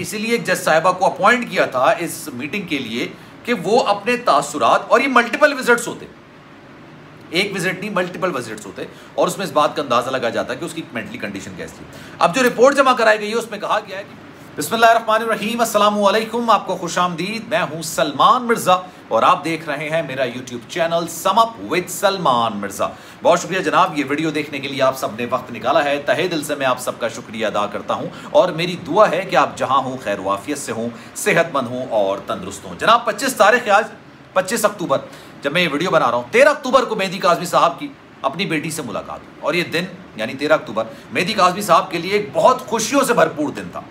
इसीलिए जज साहिबा को अपॉइंट किया था इस मीटिंग के लिए कि वो अपने तासुरात, और ये मल्टीपल विजिट्स होते, एक विजिट नहीं मल्टीपल विजिट्स होते, और उसमें इस बात का अंदाजा लगाया जाता है कि उसकी मेंटली कंडीशन कैसी है। अब जो रिपोर्ट जमा कराई गई है उसमें कहा गया है कि बिस्मिल्लाहिर्रहमानिर्रहीम, अस्सलामु अलैकुम, आपको खुशामदीद। मैं हूं सलमान मिर्जा और आप देख रहे हैं मेरा YouTube channel sum up with Salman Mirza. बहुत शुक्रिया जनाब, ये वीडियो देखने के लिए आप सबने वक्त निकाला है। तहे दिल से मैं आप सबका शुक्रिया अदा करता हूं और मेरी दुआ है कि आप जहां हो खैर वाफियत से हों, सेहतमंद हों और तंदुरुस्त हों। जनाब 25 तारीख, आज 25 अक्टूबर जब मैं ये वीडियो बना रहा हूँ, 13 अक्टूबर को मेहदी काज़मी साहब की अपनी बेटी से मुलाकात हुई, और ये दिन यानी 13 अक्टूबर मेहदी काज़मी साहब के लिए एक बहुत खुशियों से भरपूर दिन था।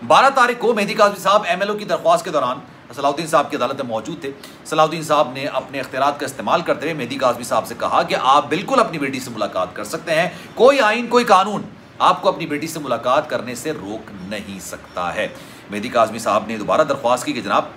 12 तारीख को मेहदी काज़मी साहब MLO की दरख्वास्त के दौरान सलाहुद्दीन साहब की अदालत में मौजूद थे। सलाहुद्दीन साहब ने अपने इख्तियारात का इस्तेमाल करते हुए मेहदी काज़मी साहब से कहा कि आप बिल्कुल अपनी बेटी से मुलाकात कर सकते हैं, कोई आइन कोई कानून आपको अपनी बेटी से मुलाकात करने से रोक नहीं सकता है। मेहदी काज़मी साहब ने दोबारा दरख्वास्त की कि जनाब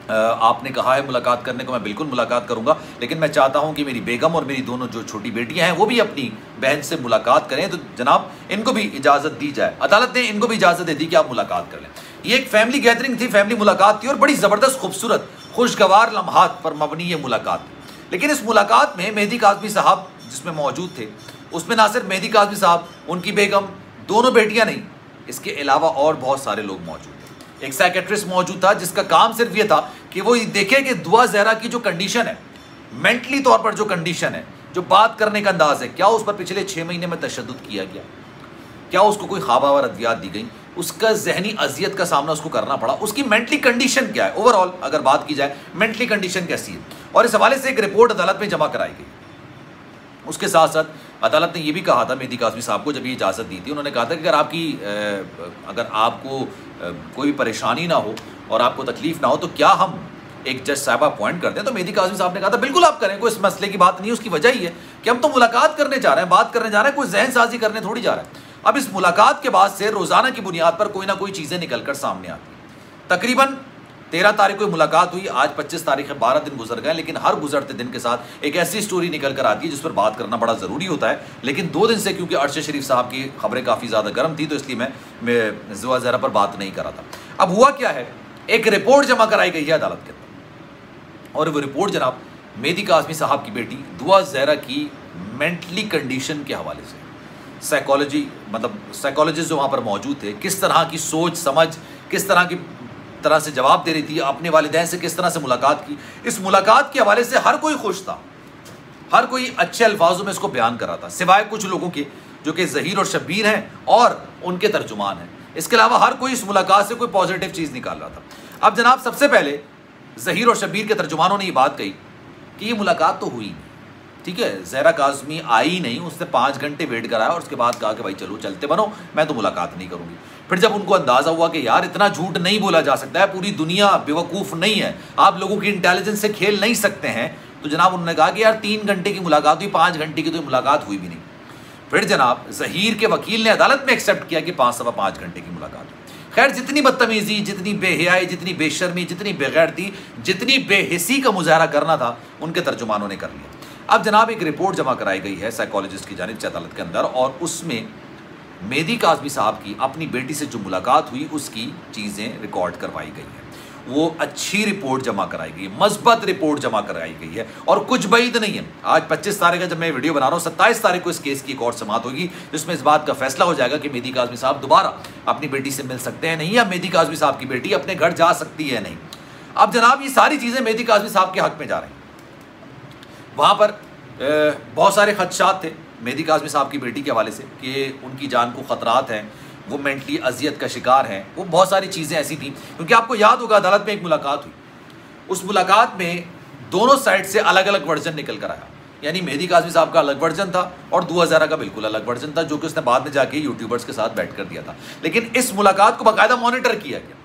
आपने कहा है मुलाकात करने को, मैं बिल्कुल मुलाकात करूंगा, लेकिन मैं चाहता हूं कि मेरी बेगम और मेरी दोनों जो छोटी बेटियां हैं वो भी अपनी बहन से मुलाकात करें, तो जनाब इनको भी इजाज़त दी जाए। अदालत ने इनको भी इजाज़त दे दी कि आप मुलाकात कर लें। ये एक फैमिली गैदरिंग थी, फैमिली मुलाकात थी और बड़ी ज़बरदस्त खूबसूरत खुशगवार लम्हात पर मबनी ये मुलाकात। लेकिन इस मुलाकात में मेहदी काज़मी साहब जिसमें मौजूद थे, उसमें ना सिर्फ मेहदी काज़मी साहब, उनकी बेगम, दोनों बेटियाँ नहीं, इसके अलावा और बहुत सारे लोग मौजूद थे। एक साइकेट्रिस्ट मौजूद था जिसका काम सिर्फ ये था कि वो देखे कि दुआ ज़हरा की जो कंडीशन है, मेंटली तौर पर जो कंडीशन है, जो बात करने का अंदाज है, क्या उस पर पिछले 6 महीने में तशद्दुद किया गया, क्या उसको कोई ख्वाबावर अद्वियात दी गई, उसका जहनी अजियत का सामना उसको करना पड़ा, उसकी मेंटली कंडीशन क्या है, ओवरऑल अगर बात की जाए मेंटली कंडीशन कैसी है, और इस हवाले से एक रिपोर्ट अदालत में जमा कराई गई। उसके साथ साथ अदालत ने यह भी कहा था मेहदी काज़मी साहब को, जब ये इजाज़त दी थी, उन्होंने कहा था कि अगर आपको कोई परेशानी ना हो और आपको तकलीफ ना हो तो क्या हम एक जज साहबा अपॉइंट करते हैं। तो मेहदी काज़मी साहब ने कहा था बिल्कुल आप करें, कोई इस मसले की बात नहीं है। उसकी वजह ही है कि हम तो मुलाकात करने जा रहे हैं, बात करने जा रहे हैं, कोई जहन साजी करने थोड़ी जा रहा है। अब इस मुलाकात के बाद से रोज़ाना की बुनियाद पर कोई ना कोई चीज़ें निकल कर सामने आती हैं। तकरीबन 13 तारीख को मुलाकात हुई, आज 25 तारीख है, 12 दिन गुजर गए, लेकिन हर गुजरते दिन के साथ एक ऐसी स्टोरी निकल कर आती है जिस पर बात करना बड़ा ज़रूरी होता है। लेकिन 2 दिन से क्योंकि अरशद शरीफ साहब की खबरें काफ़ी ज़्यादा गर्म थी, तो इसलिए मैं जुआ ज़हरा पर बात नहीं कर रहा था। अब हुआ क्या है, एक रिपोर्ट जमा कराई गई है अदालत के अंदर, और वो रिपोर्ट जनाब मेहदी काज़मी साहब की बेटी दुआ ज़हरा की मेंटली कंडीशन के हवाले से, साइकोलॉजिस्ट जो वहाँ पर मौजूद थे, किस तरह की सोच समझ, किस तरह से जवाब दे रही थी, अपने वालिदैन से किस तरह से मुलाकात की, इस मुलाकात के हवाले से हर कोई खुश था, हर कोई अच्छे अल्फाजों में इसको बयान कर रहा था, सिवाय कुछ लोगों के जो कि ज़हीर और शब्बीर हैं और उनके तर्जुमान हैं। इसके अलावा हर कोई इस मुलाकात से कोई पॉजिटिव चीज़ निकाल रहा था। अब जनाब सबसे पहले ज़हीर और शब्बीर के तर्जुमानों ने ये बात कही कि ये मुलाकात तो हुई नहीं, ठीक है, ज़हरा काज़मी आई नहीं, उसने 5 घंटे वेट कराया और उसके बाद कहा कि भाई चलो चलते बनो, मैं तो मुलाकात नहीं करूँगी। फिर जब उनको अंदाज़ा हुआ कि यार इतना झूठ नहीं बोला जा सकता है, पूरी दुनिया बेवकूफ़ नहीं है, आप लोगों की इंटेलिजेंस से खेल नहीं सकते हैं, तो जनाब उन्होंने कहा कि यार 3 घंटे की मुलाकात हुई, 5 घंटे की तो मुलाकात हुई भी नहीं। फिर जनाब ज़हीर के वकील ने अदालत में एक्सेप्ट किया कि 5-5.5 घंटे की मुलाकात हुई। खैर, जितनी बदतमीज़ी, जितनी बेहयाई, जितनी बेशर्मी, जितनी बेगैरती, जितनी बेहिसी का मुजाहरा करना था, उनके तर्जुमानों ने कर लिया। अब जनाब एक रिपोर्ट जमा कराई गई है साइकोलॉजिस्ट की जानिब से अदालत के अंदर, और उसमें मेहदी काज़मी साहब की अपनी बेटी से जो मुलाकात हुई उसकी चीज़ें रिकॉर्ड करवाई गई हैं। वो अच्छी रिपोर्ट जमा कराई गई, मस्बत रिपोर्ट जमा कराई गई है, और कुछ बैद नहीं है। आज 25 तारीख है जब मैं वीडियो बना रहा हूँ, 27 तारीख को इस केस की एक और समाअत होगी जिसमें इस बात का फैसला हो जाएगा कि मेहदी काज़मी साहब दोबारा अपनी बेटी से मिल सकते हैं नहीं, या मेहदी काज़मी साहब की बेटी अपने घर जा सकती है नहीं। अब जनाब ये सारी चीज़ें मेहदी काज़मी साहब के हक़ में जा रही हैं। वहाँ पर बहुत सारे खदशात थे मेहदी काज़मी साहब की बेटी के हवाले से कि उनकी जान को ख़तरात हैं, वो मेंटली अजियत का शिकार हैं, वो बहुत सारी चीज़ें ऐसी थी। क्योंकि आपको याद होगा अदालत में एक मुलाकात हुई, उस मुलाकात में दोनों साइड से अलग अलग वर्जन निकल कर आया, यानी मेहदी काज़मी साहब का अलग वर्जन था और दुआ ज़हरा का बिल्कुल अलग वर्जन था, जो कि उसने बाद में जाके यूट्यूबर्स के साथ बैठ कर दिया था। लेकिन इस मुलाकात को बाकायदा मॉनिटर किया गया।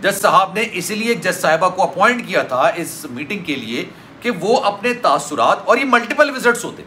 जज साहब ने इसीलिए जज साहिबा को अपॉइंट किया था इस मीटिंग के लिए कि वो अपने तासुरात, और ये मल्टीपल विजिट्स होते,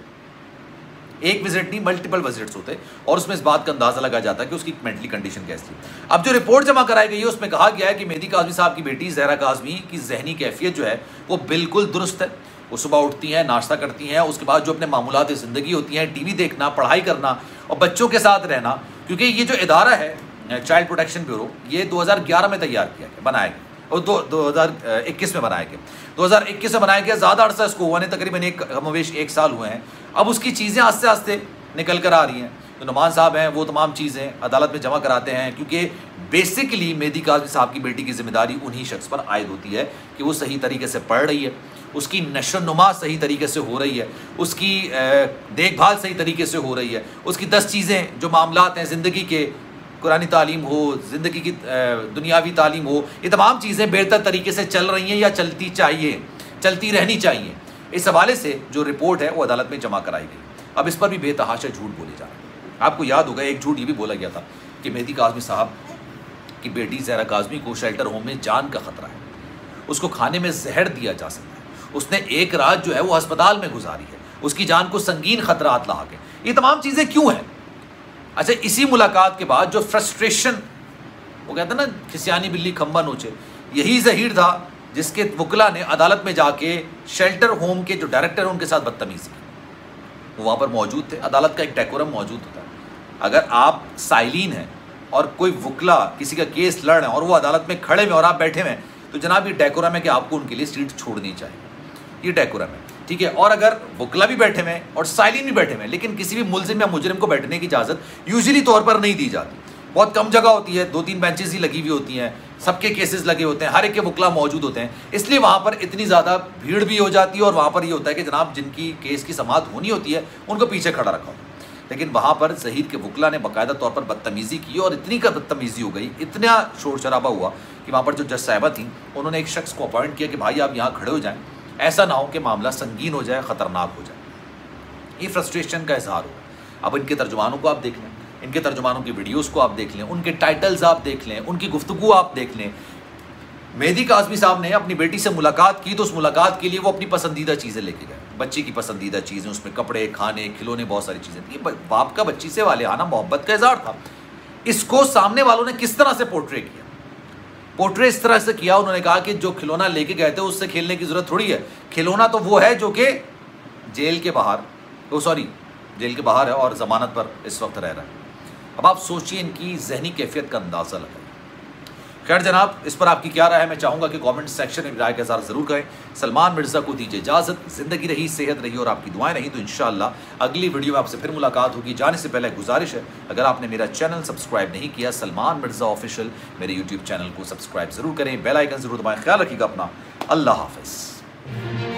एक विजिट नहीं मल्टीपल विजिट्स होते, और उसमें इस बात का अंदाजा लगाया जाता है कि उसकी मेंटली कंडीशन कैसी है। अब जो रिपोर्ट जमा कराई गई है उसमें कहा गया है कि मेहदी काज़मी साहब की बेटी ज़हरा काज़मी की जहनी कैफियत जो है वो बिल्कुल दुरुस्त है। वो सुबह उठती हैं, नाश्ता करती हैं, उसके बाद जो अपने मामूलात ज़िंदगी होती हैं, टीवी देखना, पढ़ाई करना और बच्चों के साथ रहना, क्योंकि ये जो इदारा है चाइल्ड प्रोटेक्शन ब्यूरो, ये 2011 में तैयार किया गया, बनाया गया, और 2021 में बनाया गया। 2021 में बनाया गया, ज़्यादा अरसा इसको हुआ नहीं, तकरीबन एक साल हुए हैं। अब उसकी चीज़ें आस्ते आस्ते निकल कर आ रही हैं। तो नुमान साहब हैं वो तमाम चीज़ें अदालत में जमा कराते हैं, क्योंकि बेसिकली मेहदी काज़मी साहब की बेटी की जिम्मेदारी उन्हीं शख्स पर आयद होती है कि वो सही तरीके से पढ़ रही है, उसकी नशोनुमा सही तरीके से हो रही है, उसकी देखभाल सही तरीके से हो रही है, उसकी 10 चीज़ें जो मामलात हैं ज़िंदगी के, कुरानी तालीम हो, ज़िंदगी की दुनियावी तालीम हो, ये तमाम चीज़ें बेहतर तरीके से चल रही हैं या चलती रहनी चाहिए। इस हवाले से जो रिपोर्ट है वो अदालत में जमा कराई गई। अब इस पर भी बेतहाशा झूठ बोले जा रहे हैं। आपको याद होगा एक झूठ ये भी बोला गया था कि मेहदी काज़मी साहब की बेटी ज़हरा काज़मी को शेल्टर होम में जान का ख़तरा है, उसको खाने में जहर दिया जा सकता है, उसने एक रात जो है वो अस्पताल में गुजारी है, उसकी जान को संगीन खतरात लाक है। ये तमाम चीज़ें क्यों हैं? अच्छा, इसी मुलाकात के बाद जो फ्रस्ट्रेशन, वो कहते हैं ना खिसियानी बिल्ली खंबा नोचे, यही ज़हीर था जिसके वकला ने अदालत में जाके शेल्टर होम के जो डायरेक्टर हैं उनके साथ बदतमीज़ी की। वो वहाँ पर मौजूद थे, अदालत का एक डेकोरम मौजूद होता है। अगर आप साइलिन हैं और कोई वकला किसी का केस लड़ रहे हैं और वो अदालत में खड़े हुए और आप बैठे हुए हैं, तो जनाब ये डेकोरम है कि आपको उनके लिए सीट छोड़नी चाहिए, ये डेकोरम है, ठीक है। और अगर वकला भी बैठे हुए हैं और साइलिन भी बैठे हुए हैं, लेकिन किसी भी मुलजिम या मुजरिम को बैठने की इजाज़त यूजुअली तौर पर नहीं दी जाती, बहुत कम जगह होती है, 2-3 बेंचेस ही लगी हुई होती हैं, सबके केसेस लगे होते हैं, हर एक के वकला मौजूद होते हैं, इसलिए वहाँ पर इतनी ज़्यादा भीड़ भी हो जाती है। और वहाँ पर ये होता है कि जनाब जिनकी केस की समाअत होनी होती है उनको पीछे खड़ा रखा होता है। लेकिन वहाँ पर ज़हीर के वकला ने बाकायदा तौर पर बदतमीज़ी की और इतनी का बदतमीज़ी हो गई, इतना शोर शराबा हुआ कि वहाँ पर जो जज साहिबा थी उन्होंने एक शख्स को अपॉइंट किया कि भाई आप यहाँ खड़े हो जाएँ, ऐसा ना हो कि मामला संगीन हो जाए, ख़तरनाक हो जाए। ये फ्रस्ट्रेशन का इजहार हुआ। अब इनके तर्जुमानों को आप देख लें, इनके तर्जुमानों की वीडियोस को आप देख लें, उनके टाइटल्स आप देख लें, उनकी गुफ्तगू आप देख लें। मेहदी काज़मी साहब ने अपनी बेटी से मुलाकात की तो उस मुलाकात के लिए वो अपनी पसंदीदा चीज़ें लेके गए, बच्ची की पसंदीदा चीज़ें, उसमें कपड़े, खाने, खिलौने, बहुत सारी चीज़ें थी। बाप का बच्ची से वाले आना मोहब्बत का इजहार था। इसको सामने वालों ने किस तरह से पोर्ट्रे किया? पोर्ट्रे इस तरह से किया, उन्होंने कहा कि जो खिलौना लेके गए थे उससे खेलने की ज़रूरत थोड़ी है, खिलौना तो वो है जो कि जेल के बाहर जेल के बाहर है और ज़मानत पर इस वक्त रह रहा है। अब आप सोचिए इनकी जहनी कैफियत का अंदाज़ा लगाइए। खैर जनाब, इस पर आपकी क्या राय है? मैं चाहूँगा कि कमेंट सेक्शन में राय का इज़हार ज़रूर करें। सलमान मिर्ज़ा को दीजिए इजाज़त। ज़िंदगी रही, सेहत रही और आपकी दुआएं रही तो इंशाअल्लाह अगली वीडियो में आपसे फिर मुलाकात होगी। जाने से पहले गुजारिश है, अगर आपने मेरा चैनल सब्सक्राइब नहीं किया, सलमान मिर्ज़ा ऑफिशियल, मेरे यूट्यूब चैनल को सब्सक्राइब ज़रूर करें, बेल आइकन ज़रूर दबाएं। ख्याल रखिएगा अपना। अल्लाह हाफ़िज़।